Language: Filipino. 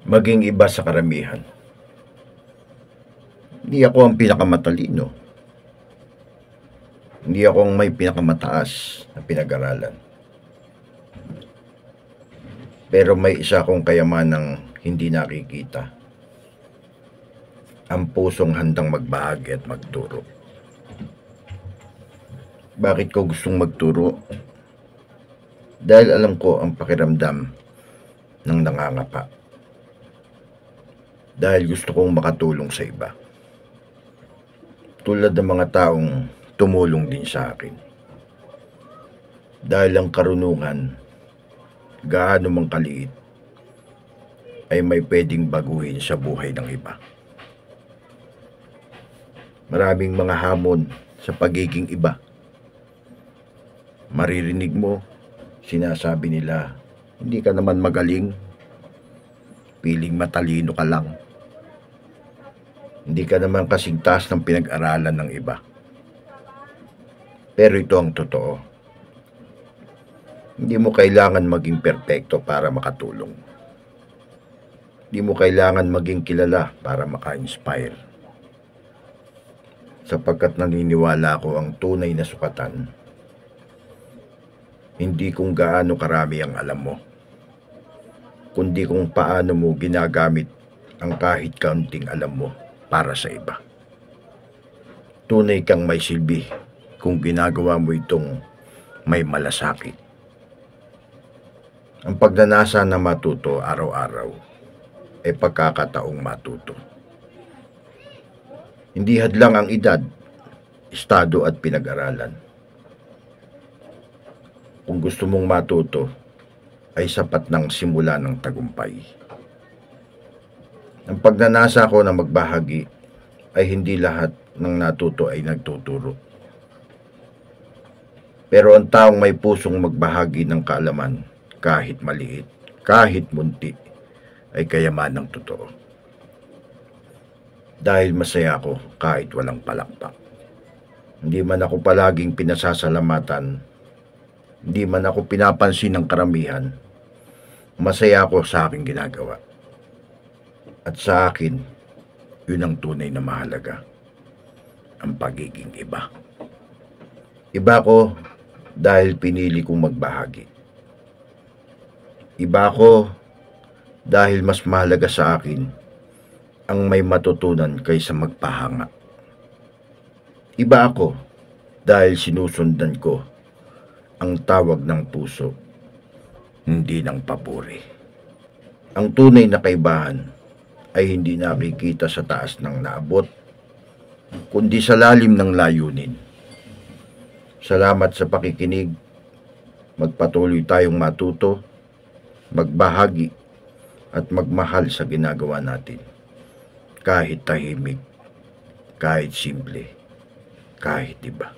maging iba sa karamihan. Hindi ako ang pinakamatalino. Hindi ako ang may pinakamataas na pinag-aralan. Pero may isa akong kayamanang hindi nakikita. Ang pusong handang magbahagi at magturo. Bakit ko gustong magturo? Dahil alam ko ang pakiramdam ng nangangapa. Dahil gusto kong makatulong sa iba. Tulad ng mga taong tumulong din sa akin. Dahil ang karunungan, gaano mang kaliit, ay may pwedeng baguhin sa buhay ng iba. Maraming mga hamon sa pagiging iba. Maririnig mo, sinasabi nila, hindi ka naman magaling, piling matalino ka lang. Hindi ka naman kasing taas ng pinag-aralan ng iba. Pero ito ang totoo. Hindi mo kailangan maging perpekto para makatulong. Hindi mo kailangan maging kilala para maka-inspire. Sapagkat naniniwala ko ang tunay na sukatan, hindi kung gaano karami ang alam mo, kundi kung paano mo ginagamit ang kahit kaunting alam mo para sa iba. Tunay kang may silbi kung ginagawa mo itong may malasakit. Ang pagnanasa na matuto araw-araw ay pagkakataong matuto. Hindi hadlang ang edad, estado at pinag-aralan. Kung gusto mong matuto, ay sapat ng simula ng tagumpay. Ang pagnanasa ko na magbahagi ay hindi lahat ng natuto ay nagtuturo. Pero ang taong may pusong magbahagi ng kaalaman, kahit maliit, kahit munti, ay kayamanang totoo. Dahil masaya ako kahit walang palakpak. Hindi man ako palaging pinasasalamatan, hindi man ako pinapansin ng karamihan, masaya ako sa aking ginagawa. At sa akin, yun ang tunay na mahalaga, ang pagiging iba. Iba ko dahil pinili kong magbahagi. Iba ko dahil mas mahalaga sa akin ang may matutunan kaysa magpahanga. Iba ako dahil sinusundan ko ang tawag ng puso, hindi ng papuri. Ang tunay na kaibahan ay hindi nakikita sa taas ng naabot, kundi sa lalim ng layunin. Salamat sa pakikinig. Magpatuloy tayong matuto, magbahagi, at magmahal sa ginagawa natin. Kahit tahimik, kahit simple, kahit iba.